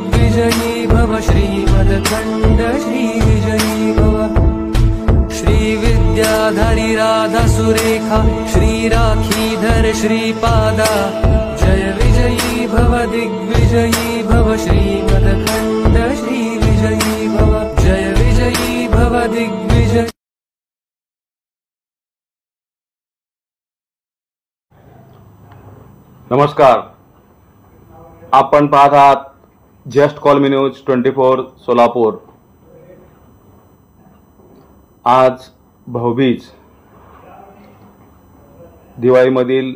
दिग्विजयी भव श्रीमद्खण्ड श्रीविजयी भव श्रीविद्याधरी राधा सुरेखा श्रीराखीधर श्रीपादा जय विजयी भव दिग्विजयी भव श्रीमद्खण्ड श्रीविजयी भव जय विजयी भव दिग्विजयी। नमस्कार, आपण पाहत आहात जस्ट कॉल मी न्यूज 24 सोलापूर। आज भाऊबीज, दिवाळीमधील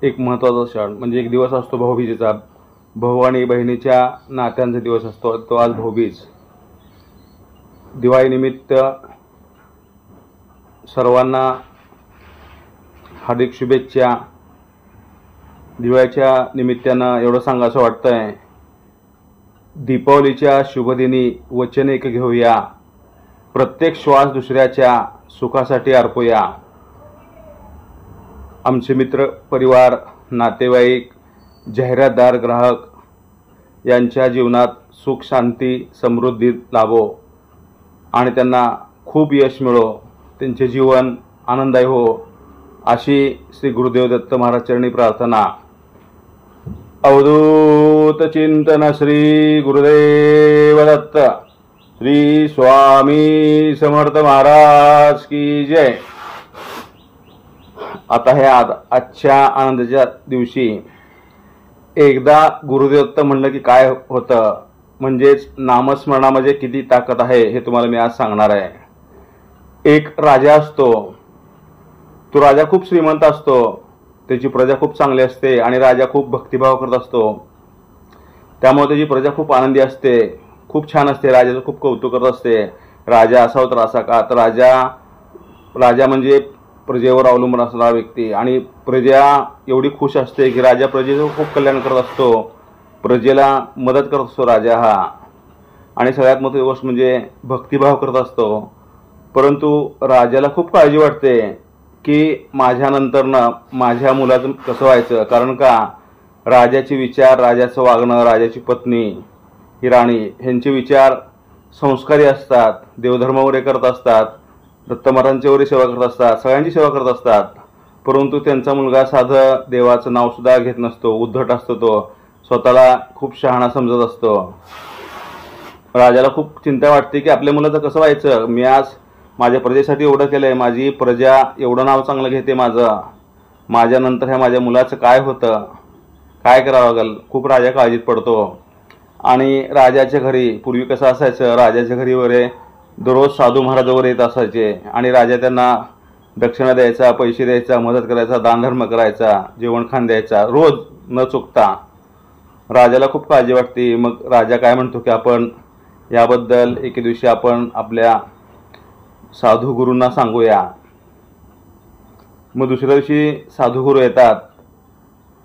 एक महत्त्वाचा क्षण म्हणजे एक दिवस असतो भाऊबीजेचा। भाऊ आणि बहिणीच्या नात्यांचा दिवस असतो तो आज भाऊबीज। दिवाळीनिमित्त सर्वांना हार्दिक शुभेच्छा। दिवाळीच्या निमित्तानं एवढं सांगायचं वाटतंय, दीपावलीच्या शुभदिनी वचन एक घेऊया, प्रत्येक श्वास दुसऱ्याच्या सुखासाठी अर्पूया। आमचे मित्र परिवार, नातेवाईक, जाहिरातदार, ग्राहक यांच्या जीवनात सुख, शांती, समृद्धी लाभो आणि त्यांना खूप यश मिळो, त्यांचे जीवन आनंददायी हो अशी श्री गुरुदेव दत्त महाराज चरणी प्रार्थना। अवधूत चिंतन श्री गुरुदेव दत्त श्री स्वामी समर्थ महाराज की जय। आता हे आजच्या आनंदाच्या दिवशी एकदा गुरुदेव दत्त म्हणलं की काय होतं, म्हणजेच नामस्मरणामध्ये किती ताकद आहे हे तुम्हाला मी आज सांगणार आहे। एक राजा असतो, तो राजा खूप श्रीमंत असतो, त्याची प्रजा खूप चांगली असते आणि राजा खूप भक्तिभाव करत असतो, त्यामुळे त्याची प्रजा खूप आनंदी असते, खूप छान असते, राजाचं खूप कौतुक करत असते। राजा असावा तर असा का, तर राजा म्हणजे प्रजेवर अवलंबून असणारा व्यक्ती आणि प्रजा एवढी खुश असते की राजा प्रजेचं खूप कल्याण करत असतो, प्रजेला मदत करत असतो राजा हा। आणि सगळ्यात महत्त्वाची गोष्ट म्हणजे भक्तिभाव करत असतो। परंतु राजाला खूप काळजी वाटते की माझ्यानंतरनं माझ्या मुलाचं कसं व्हायचं, कारण का राजाचे विचार, राजाचं वागणं, राजाची पत्नी ही राणी ह्यांचे विचार संस्कारी असतात, देवधर्म वगैरे करत असतात, दत्त महाराजांची वगैरे सेवा करत असतात, सगळ्यांची सेवा करत असतात। परंतु त्यांचा मुलगा साधं देवाचं नावसुद्धा घेत नसतो, उद्धट असतो, तो स्वतःला खूप शहाणा समजत असतो। राजाला खूप चिंता वाटते की आपल्या मुलाचं कसं व्हायचं, मी आज माझ्या प्रजेसाठी एवढं केलंय, माझी प्रजा एवढं नाव चांगलं घेते माझं, माझ्यानंतर ह्या माझ्या मुलाचं काय होतं, काय करावं लागेल, खूप राजा काळजीत पडतो। आणि राजाच्या घरी पूर्वी कसं असायचं, राजाच्या घरी वगैरे दररोज साधू महाराज वगैरे येत असायचे आणि राजा त्यांना दक्षिणा द्यायचा, पैसे द्यायचा, मदत करायचा, दानधर्म करायचा, जेवण खाण द्यायचा, रोज न चुकता। राजाला खूप काळजी वाटते। मग राजा काय म्हणतो की आपण याबद्दल एके दिवशी आपण आपल्या साधू गुरूंना सांगूया। मग दुसऱ्या दिवशी साधू गुरु येतात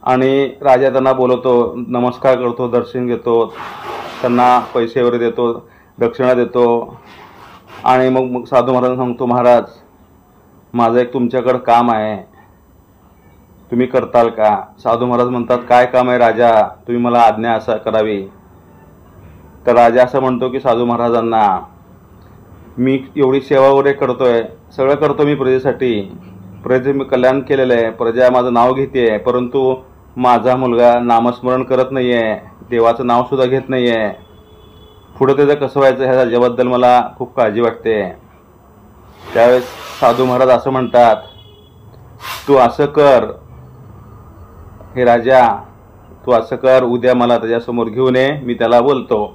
आणि राजा त्यांना बोलवतो, नमस्कार करतो, दर्शन घेतो, त्यांना पैसे वगैरे देतो, दक्षिणा देतो आणि मग साधू महाराजांना सांगतो, महाराज माझं एक तुमच्याकडं काम आहे, तुम्ही करताल का? साधू महाराज म्हणतात, काय काम आहे राजा, तुम्ही मला आज्ञा असं करावी। तर राजा असं म्हणतो की साधू महाराजांना, मी एवढी सेवा वगैरे करतोय, सगळं करतो मी प्रजेसाठी, प्रजेचं मी कल्याण केलेलं आहे, प्रजा माझं नाव घेते, परंतु माझा मुलगा नामस्मरण करत नाही आहे, देवाचं नावसुद्धा घेत नाही आहे, पुढं त्याचं कसं व्हायचं ह्याच्याबद्दल मला खूप काळजी वाटते। त्यावेळेस साधू महाराज असं म्हणतात, तू असं कर हे राजा, तू असं कर, उद्या मला त्याच्यासमोर घेऊन ये, मी त्याला बोलतो।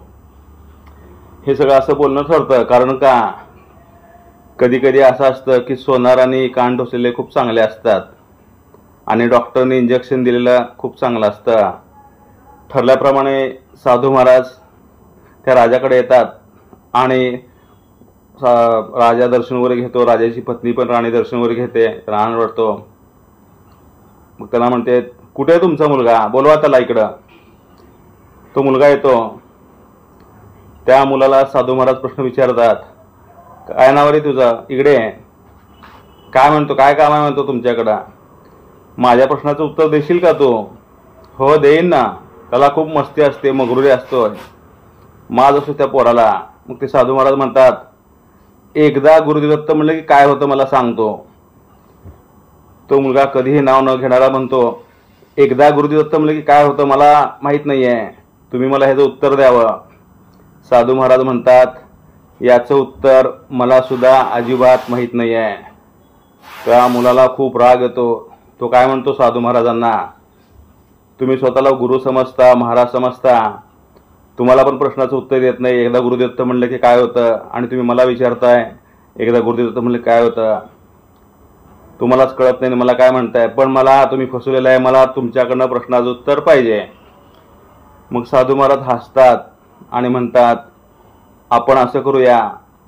हे सगळं असं बोलणं ठरतं, कारण का कधी कधी असं असतं की सोनार आणि कान टोचलेले खूप चांगले असतात आणि डॉक्टरने इंजेक्शन दिलेलं खूप चांगलं असतं। ठरल्याप्रमाणे साधू महाराज त्या राजाकडे येतात आणि राजा दर्शन वगैरे घेतो, राजाची पत्नी पण राणी दर्शन वगैरे घेते, त्याला आनंद वाटतो। मग त्याला म्हणते, कुठे आहे तुमचा मुलगा, बोलवा त्याला इकडं। तो मुलगा येतो, त्या मुलाला साधू महाराज प्रश्न विचारतात, काय नाव रे तुझं, इकडे काय म्हणतो, काय काम आहे म्हणतो तुमच्याकडं, माझ्या प्रश्नाचं उत्तर देशील का तू? हो देईन ना, त्याला खूप मस्ती असते, मगरुरी असतो, माज असतो त्या पोराला. मग ते साधू महाराज म्हणतात, एकदा गुरुदेवदत्त म्हणलं की काय होतं मला सांगतो. तो मुलगा कधीही नाव न घेणारा म्हणतो, एकदा गुरुदेवदत्त म्हणलं की काय होतं मला माहीत नाही आहे, तुम्ही मला ह्याचं उत्तर द्यावं. साधू महाराज म्हणतात, याचं उत्तर मला सुद्धा अजिबात माहीत नाही आहे. त्या मुलाला खूप राग येतो. तो काय म्हणतो साधू महाराजांना, तुम्ही स्वतःला गुरु समजता, महाराज समजता, तुम्हाला पण प्रश्नाचं उत्तर देत नाही. एकदा गुरुदत्त म्हणलं की काय होतं आणि तुम्ही मला विचारताय एकदा गुरुदत्त म्हणलं काय होतं. तुम्हालाच कळत नाही मला काय म्हणताय, पण मला तुम्ही फसवलेलं आहे, मला तुमच्याकडनं प्रश्नाचं उत्तर पाहिजे. मग साधू महाराज हसतात आणि म्हणतात, आपण असं करूया,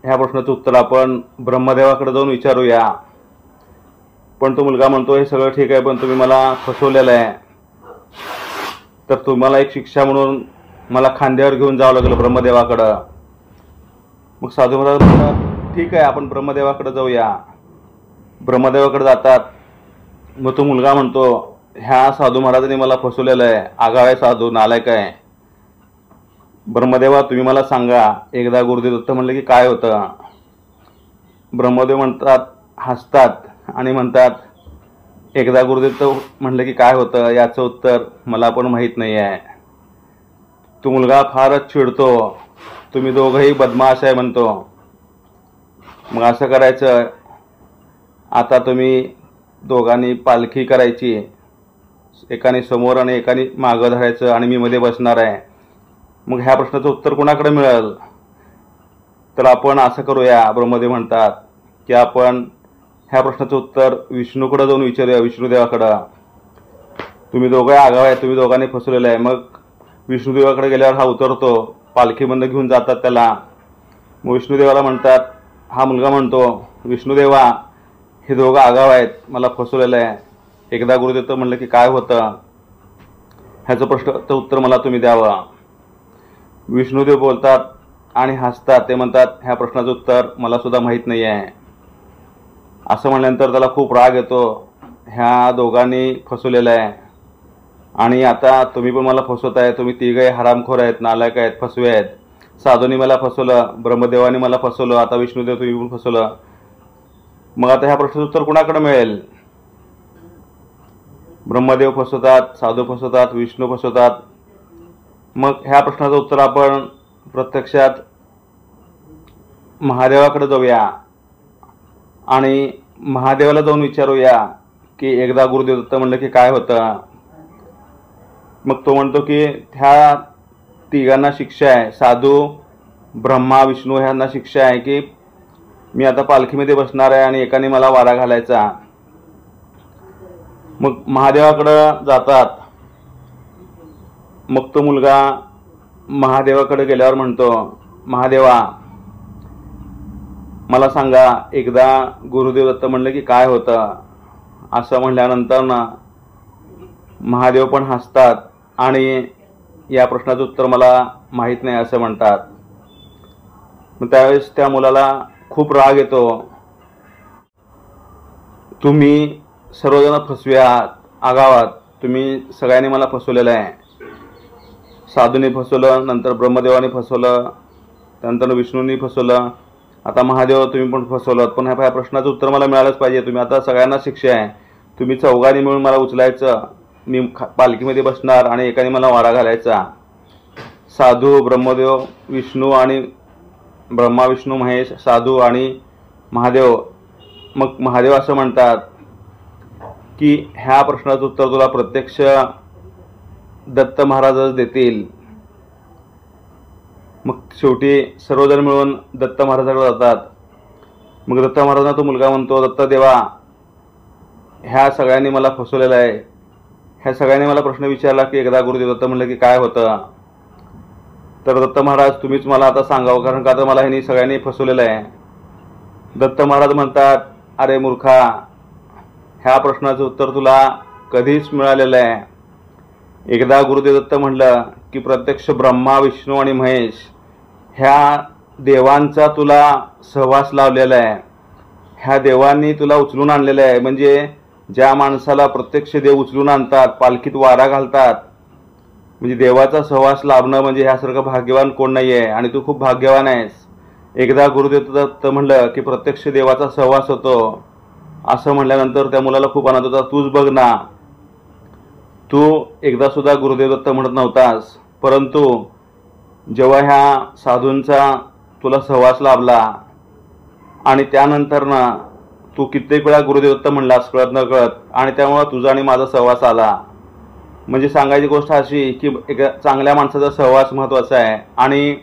ह्या प्रश्नाचं उत्तर आपण ब्रह्मदेवाकडे जाऊन विचारूया. पण तो मुलगा म्हणतो, हे सगळं ठीक आहे, पण तुम्ही मला फसवलेलं आहे, तर तुम्हाला एक शिक्षा म्हणून मला खांद्यावर घेऊन जावं लागलं ब्रह्मदेवाकडं. मग साधू महाराज म्हणतात, ठीक आहे, आपण ब्रह्मदेवाकडे जाऊया. ब्रह्मदेवाकडे जातात. मग तो मुलगा म्हणतो, ह्या साधू महाराजांनी मला फसवलेलं आहे, आगाव आहे साधू, नालायक आहे. ब्रह्मदेवा तुम्ही मला सांगा, एकदा गुरुदेवदत्त म्हणलं की काय होतं. ब्रह्मदेव म्हणतात, हसतात आणि म्हणतात, एकदा गुरुदत्त म्हणलं की काय होतं याचं उत्तर मला पण माहीत नाही आहे. तो मुलगा फारच चिडतो, तुम्ही दोघंही बदमाश आहे म्हणतो. मग असं करायचं, आता तुम्ही दोघांनी पालखी करायची, एकाने समोर आणि एकाने मागं धरायचं आणि मी मध्ये बसणार आहे. मग ह्या प्रश्नाचं उत्तर कोणाकडे मिळेल. तर आपण असं करूया, ब्रह्मदेव म्हणतात की आपण ह्या प्रश्नाचं उत्तर विष्णूकडे जाऊन विचारूया, विष्णुदेवाकडं. तुम्ही दोघं आगाव आहे, तुम्ही दोघांनी फसवलेलं आहे. मग विष्णुदेवाकडे गेल्यावर हा उतरतो, पालखीबंद घेऊन जातात त्याला. मग विष्णुदेवाला म्हणतात, हा मुलगा म्हणतो, विष्णुदेवा हे दोघं आगाव आहेत, मला फसवलेलं आहे, एकदा गुरुदत्त म्हणलं की काय होतं, ह्याचं प्रश्नाचं उत्तर मला तुम्ही द्यावं. विष्णुदेव बोलतात आणि हसतात. ते म्हणतात, ह्या प्रश्नाचं उत्तर मला सुद्धा माहीत नाही आहे. असं म्हणल्यानंतर त्याला खूप राग येतो, ह्या दोघांनी फसवलेलं आहे आणि आता तुम्ही पण मला फसवताय. तुम्ही तिघही हरामखोर आहेत, नालायक आहेत, फसवे आहेत. साधूंनी मला फसवलं, ब्रह्मदेवानी मला फसवलं, आता विष्णुदेव तुम्ही पण फसवलं. मग आता ह्या प्रश्नाचं उत्तर कुणाकडे मिळेल. ब्रह्मदेव फसवतात, साधू फसवतात, विष्णू फसवतात. मग ह्या प्रश्नाचं उत्तर आपण प्रत्यक्षात महादेवाकडे जाऊया आणि महादेवाला जाऊन विचारूया की एकदा गुरुदेवदत्त म्हणलं की काय होतं. मग तो म्हणतो की ह्या तिघांना शिक्षा आहे, साधू, ब्रह्मा, विष्णू ह्यांना शिक्षा आहे की मी आता पालखीमध्ये बसणार आहे आणि एकाने मला वारा घालायचा. मग महादेवाकडं जातात. मग तो मुलगा महादेवाकडे गेल्यावर म्हणतो, महादेवा मला सांगा, एकदा गुरुदेवदत्त म्हणलं की काय होतं. असं म्हणल्यानंतर ना महादेव पण हसतात आणि या प्रश्नाचं उत्तर मला माहीत नाही असं म्हणतात. मग त्यावेळेस त्या मुलाला खूप राग येतो, तुम्ही सर्वजण फसवे आहात, आगाव आहात, तुम्ही सगळ्यांनी मला फसवलेलं आहे. साधूने फसवलं, नंतर ब्रह्मदेवाने फसवलं, त्यानंतर विष्णूंनी फसवलं, आता महादेव तुम्ही पण फसवलं. पण ह्या प्रश्नाचं उत्तर मला मिळालंच पाहिजे. तुम्ही आता सगळ्यांना शिक्षा आहे, तुम्ही चौघांनी मिळून मला उचलायचं, मी पालखीमध्ये बसणार आणि एकाने मला वारा घालायचा. साधू, ब्रह्मदेव, विष्णू आणि ब्रह्मा, विष्णू, महेश, साधू आणि महादेव. मग महादेव असं म्हणतात की ह्या प्रश्नाचं उत्तर तुला प्रत्यक्ष दत्त महाराजच देतील. मग शेवटी सर्वजण मिळून दत्त महाराजाकडे जातात. मग दत्त महाराजांना तो मुलगा म्हणतो, दत्तदेवा ह्या सगळ्यांनी मला फसवलेलं आहे, ह्या सगळ्यांनी मला प्रश्न विचारला की एकदा गुरुदेवदत्त म्हणलं की काय होतं. तर दत्त महाराज तुम्हीच मला आता सांगावं, कारण का तर मला ह्यांनी सगळ्यांनी फसवलेलं आहे. दत्त महाराज म्हणतात, अरे मूर्खा, ह्या प्रश्नाचं उत्तर तुला कधीच मिळालेलं आहे. एकदा गुरुदेवदत्त म्हणलं की प्रत्यक्ष ब्रह्मा, विष्णू आणि महेश ह्या देवांचा तुला सहवास लावलेला आहे. ह्या देवांनी तुला उचलून आणलेलं आहे. म्हणजे ज्या माणसाला प्रत्यक्ष देव उचलून आणतात, पालखीत वारा घालतात, म्हणजे देवाचा सहवास लाभणं म्हणजे ह्यासारखं भाग्यवान कोण नाही आहे, आणि तू खूप भाग्यवान आहेस. एकदा गुरुदेव दत्त म्हणलं की प्रत्यक्ष देवाचा सहवास होतो. असं म्हणल्यानंतर त्या मुलाला खूप आनंद होता. तूच बघ ना, तू एकदा सुद्धा गुरुदेव दत्त म्हणत नव्हतास, परंतु जेव्हा ह्या साधूंचा तुला सहवास लाभला आणि त्यानंतर ना तू कित्येक वेळा गुरुदेव दत्त म्हणलास कळत न कळत, आणि त्यामुळं तुझा आणि माझा सहवास आला. म्हणजे सांगायची गोष्ट अशी की एक चांगल्या माणसाचा सहवास महत्त्वाचा आहे. आणि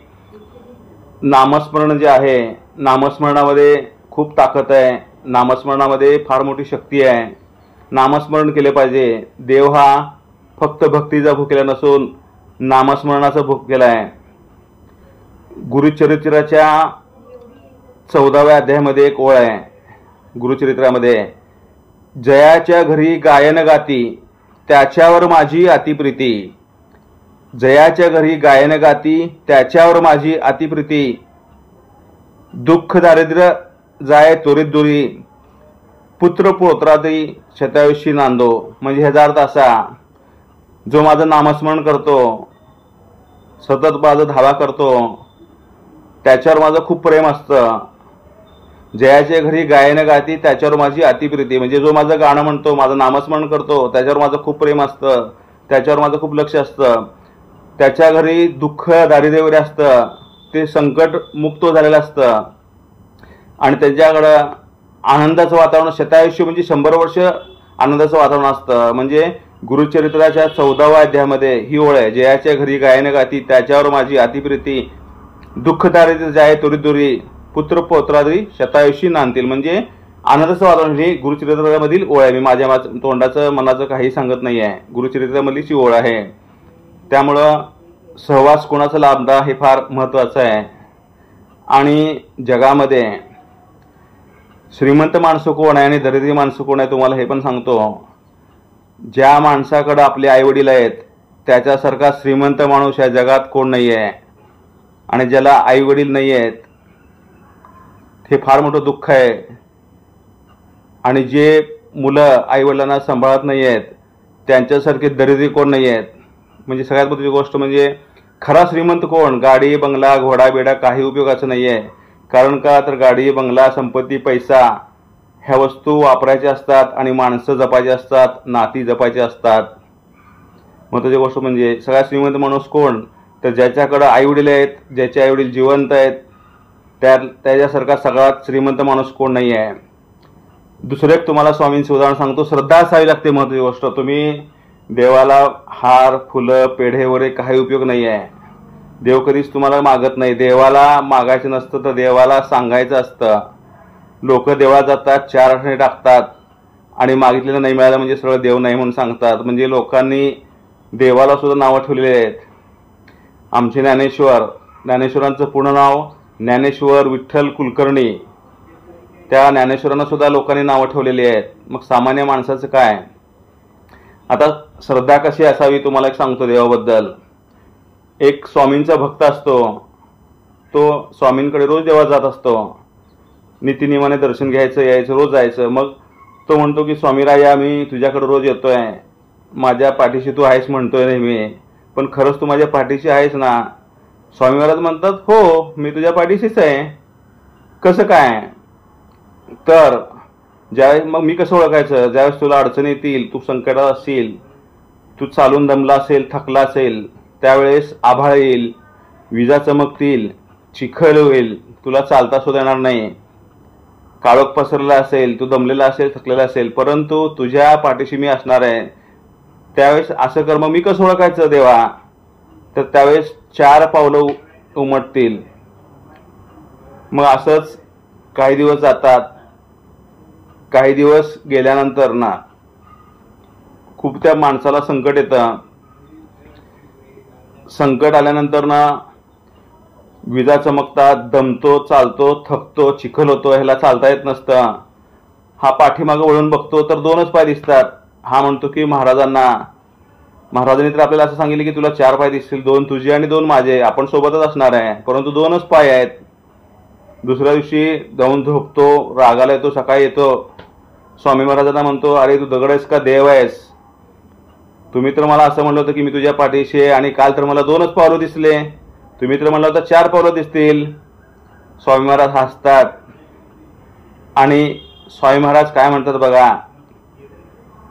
नामस्मरण जे आहे, नामस्मरणामध्ये खूप ताकद आहे, नामस्मरणामध्ये फार मोठी शक्ती आहे. नामस्मरण केले पाहिजे. देव हा फक्त भक्तीचा भुकेला नसून नामस्मरणाचा भुकेला आहे. गुरुचरित्राच्या 14व्या अध्यायामध्ये एक ओळ आहे. गुरुचरित्रामध्ये, जयाच्या घरी गायन गाती त्याच्यावर माझी अतिप्रीती. जयाच्या घरी गायन गाती त्याच्यावर माझी अतिप्रीती. दुःख दारिद्र्य जाय त्वरित दुरी, पुत्र पोत्रादी शतायुषी नांदो. म्हणजे ह्याचा अर्थ असा, जो माझं नामस्मरण करतो, सतत माझा धावा करतो, त्याच्यावर माझं खूप प्रेम असतं. जयाच्या घरी गायन गाती त्याच्यावर माझी अतिप्रीती. म्हणजे जो माझं गाणं म्हणतो, माझं नामस्मरण करतो, त्याच्यावर माझं खूप प्रेम असतं, त्याच्यावर माझं खूप लक्ष असतं. त्याच्या घरी दुःख दारिद्र्य वगैरे असतं, ते संकट मुक्त झालेलं असतं, आणि त्याच्याकडं आनंदाचं वातावरण, शतायुष्य म्हणजे 100 वर्ष आनंदाचं वातावरण असतं. म्हणजे गुरुचरित्राच्या 14व्या अध्यायामध्ये ही ओळ आहे, जयाच्या घरी गायन गाती त्याच्यावर माझी अतिप्रीती, दुःख दारिद्र्य जाय त्वरित दुरी, पुत्र पौत्रादी शतायुषी नांदतील. म्हणजे आनंदाचं वातावरण ही गुरुचरित्रामधील ओळ आहे. मी माझ्या तोंडाचं मनाचं काही सांगत नाही आहे, गुरुचरित्रामधलीच ही ओळ आहे. त्यामुळं सहवास कोणाचा लाभला हे फार महत्त्वाचं आहे. आणि जगामध्ये श्रीमंत माणसं कोण आहे आणि दरिद्री माणसं कोण आहे तुम्हाला हे पण सांगतो. ज्या माणसाकडं आपले आईवडील आहेत त्याच्यासारखा श्रीमंत माणूस या जगात कोण नाही आहे. आणि ज्याला आईवडील नाही आहेत हे फार मोठं दुःख आहे. आणि जे मुलं आईवडिलांना सांभाळत नाही आहेत त्यांच्यासारखे दरिद्री कोण नाही आहेत. म्हणजे सगळ्यात महत्त्वाची गोष्ट म्हणजे खरा श्रीमंत कोण, गाडी बंगला घोडा बेडा काही उपयोगाचं नाही आहे. कारण का तर गाडी बंगला संपत्ती पैसा ह्या वस्तू वापरायच्या असतात आणि माणसं जपायची असतात, नाती जपायची असतात. महत्त्वाची गोष्ट म्हणजे सगळ्यात श्रीमंत माणूस कोण, तर ज्याच्याकडं आईवडील आहेत, ज्याचे आईवडील जिवंत आहेत, त्याच्यासारखा सगळ्यात श्रीमंत माणूस कोण नाही आहे. दुसरं एक तुम्हाला स्वामींचं उदाहरण सांगतो. श्रद्धा असावी लागते. महत्त्वाची गोष्ट, तुम्ही देवाला हार फुलं पेढे वगैरे काही उपयोग नाही आहे. देव कधीच तुम्हाला मागत नाही. देवाला मागायचं नसतं तर देवाला सांगायचं असतं. लोक देवाला जातात, 4 आठवणे टाकतात आणि मागितलेलं नाही मिळालं म्हणजे सगळं देव नाही म्हणून सांगतात. म्हणजे लोकांनी देवाला सुद्धा नावं ठेवलेली आहेत. आमचे ज्ञानेश्वरांचं पूर्ण नाव ज्ञानेश्वर विठ्ठल कुलकर्णी. त्या ज्ञानेश्वरांना सुद्धा लोकांनी नावं ठेवलेली आहेत. मग सामान्य माणसाचं काय. आता श्रद्धा कशी असावी तुम्हाला एक सांगतो देवाबद्दल. एक स्वामींचा भक्त असतो, तो स्वामींकडे रोज देवाला जात असतो. नित्यनियमाने दर्शन घ्यायचं, यायचं, रोज जायचं. मग तो म्हणतो की स्वामीराया मी तुझ्याकडे रोज येतोय, माझ्या पाठीशी तू आहेस म्हणतोय नेहमी, पण खरंच तू माझ्या पाठीशी आहेस ना. स्वामी महाराज म्हणतात हो मी तुझ्या पाठीशीच आहे. कसं काय. तर ज्यावेळेस मग मी कसं ओळखायचं, ज्यावेळेस तुला अडचणी येतील, तू संकटात असशील, तू चालून दमला असेल, थकला असेल, त्यावेळेस आभाळ येईल, विजा चमकतील, चिखल होईल, तुला चालता सुद्धा येणार नाही, काळोख पसरला असेल, तू दमलेला असेल, थकलेला असेल, परंतु तुझ्या पाठीशी मी असणार आहे. त्यावेळेस असं कर. मग मी कसं ओळखायचं देवा, तर त्यावेळेस 4 पावलं उमटतील. मग असंच काही दिवस जातात. काही दिवस गेल्यानंतर ना खूप त्या माणसाला संकट येतं. संकट आल्यानंतर ना विजा चमकतात, दमतो, चालतो, थकतो, चिखल होतो, ह्याला चालता येत नसतं. हा पाठीमागं वळून बघतो तर 2च पाय दिसतात. हा म्हणतो की महाराजांनी तर आपल्याला असं सांगितलं की तुला 4 पाय दिसतील, 2 तुझे आणि 2 माझे, आपण सोबतच असणार आहे, परंतु 2च पाय आहेत. दुसऱ्या दिवशी जाऊन झोपतो, रागाला येतो, सकाळी येतो, स्वामी महाराजांना म्हणतो अरे तू दगड आहेस का देव आहेस. तुम्ही तर मला असं म्हणलं होतं की मी तुझ्या पाठीशी आहे, आणि काल तर मला 2च पावलं दिसले. तुम्ही तर म्हणलं होतं 4 पावलं दिसतील. स्वामी महाराज हसतात आणि स्वामी महाराज काय म्हणतात बघा.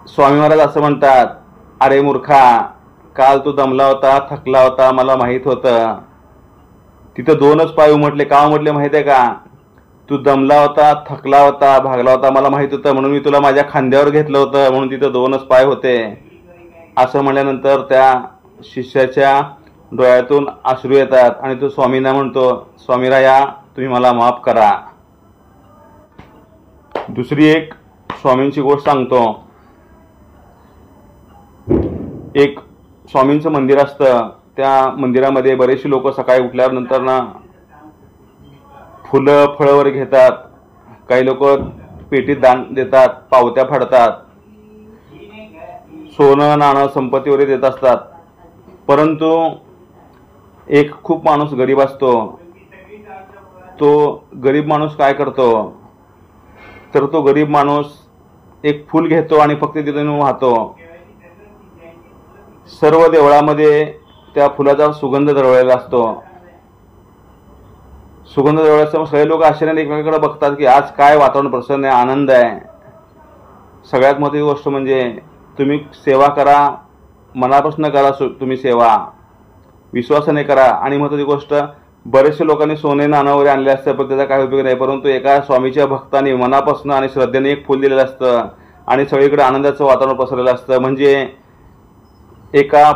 स्वामी महाराज असं म्हणतात, अरे मूर्खा, काल तू दमला होता, थकला होता, मला माहीत होतं. तिथं 2च पाय उमटले. का उमटले माहित आहे का? तू दमला होता, थकला होता, भागला होता, मला माहित होतं, म्हणून मी तुला माझ्या खांद्यावर घेतलं होतं, म्हणून तिथं 2च पाय होते. असं म्हणल्यानंतर त्या शिष्याच्या डोळ्यातून अश्रू येतात आणि तो स्वामींना म्हणतो, स्वामीराया, तुम्ही मला माफ करा. दुसरी एक स्वामींची गोष्ट सांगतो. एक स्वामींचं मंदिर असतं. त्या मंदिरामध्ये बरेचसे लोक सकाळी उठल्यावर नंतर ना फुलं फळं वगैरे घेतात. काही लोक पेटीत दान देतात, पावत्या फाडतात, सोनं नाणं संपत्ती वगैरे देत असतात. परंतु एक खूप माणूस गरीब असतो. तो गरीब माणूस काय करतो, तर तो गरीब माणूस एक फूल घेतो आणि फक्त तिथून वाहतो. सर्व देवळामध्ये त्या फुलाचा सुगंध दरवळलेला असतो. सुगंध दरवळल्यामुळे सगळे लोक आश्चर्याने एकमेकांकडे बघतात की आज काय वातावरण प्रसन्न आहे, आनंद आहे. सगळ्यात महत्त्वाची गोष्ट म्हणजे तुम्ही सेवा करा, मनापासून करा. तुम्ही सेवा विश्वासाने करा. आणि महत्त्वाची गोष्ट, बरेचशे लोकांनी सोने नाणं वगैरे आणले असतं, पण त्याचा काही उपयोग नाही. परंतु एका स्वामीच्या भक्ताने मनापासून आणि श्रद्धेने एक फूल दिलेलं असतं आणि सगळीकडे आनंदाचं वातावरण पसरलेलं असतं. म्हणजे एका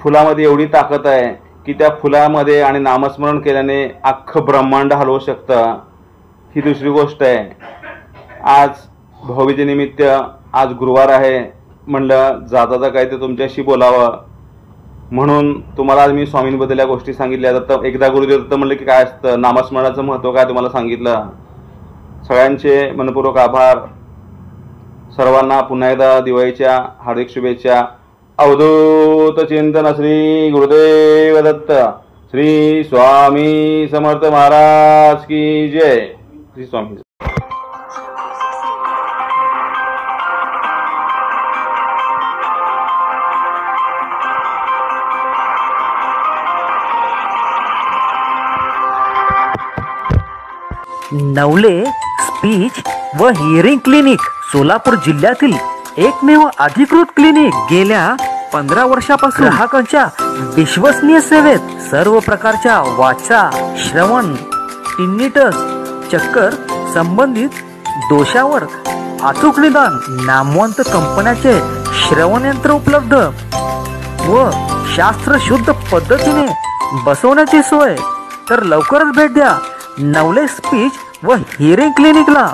फुलामध्ये एवढी ताकद आहे की त्या फुलामध्ये आणि नामस्मरण केल्याने अख्खं ब्रह्मांड हलवू शकतं. ही दुसरी गोष्ट आहे. आज भाऊबीजेनिमित्त आज गुरुवार आहे, म्हणलं जाता काय ते तुमच्याशी बोलावं म्हणून तुम्हाला आज मी स्वामींबद्दल या गोष्टी सांगितल्या. तर एकदा गुरुदेव दत्त म्हणलं की काय असतं, नामस्मरणाचं महत्त्व काय तुम्हाला सांगितलं. सगळ्यांचे मनपूर्वक आभार. सर्वांना पुन्हा एकदा दिवाळीच्या हार्दिक शुभेच्छा. अवधूत चिंतन श्री गुरुदेव दत्त. श्री स्वामी समर्थ महाराज की जय. श्री स्वामी. नवले स्पीच व हिअरिंग क्लिनिक सोलापूर जिल्ह्यातील एकमेव अधिकृत क्लिनिक. गेल्या 15 वर्षापासून ग्राहकांच्या विश्वसनीय सेवेत सर्व प्रकारच्या वाचा, श्रवण, टिनिटस, चक्कर संबंधित दोषावर अचूक निदान. नामवंत कंपन्याचे श्रवणयंत्र उपलब्ध व शास्त्रशुद्ध पद्धतीने बसवण्याची सोय. तर लवकरच भेट द्या नवले स्पीच व हिअरिंग क्लिनिकला.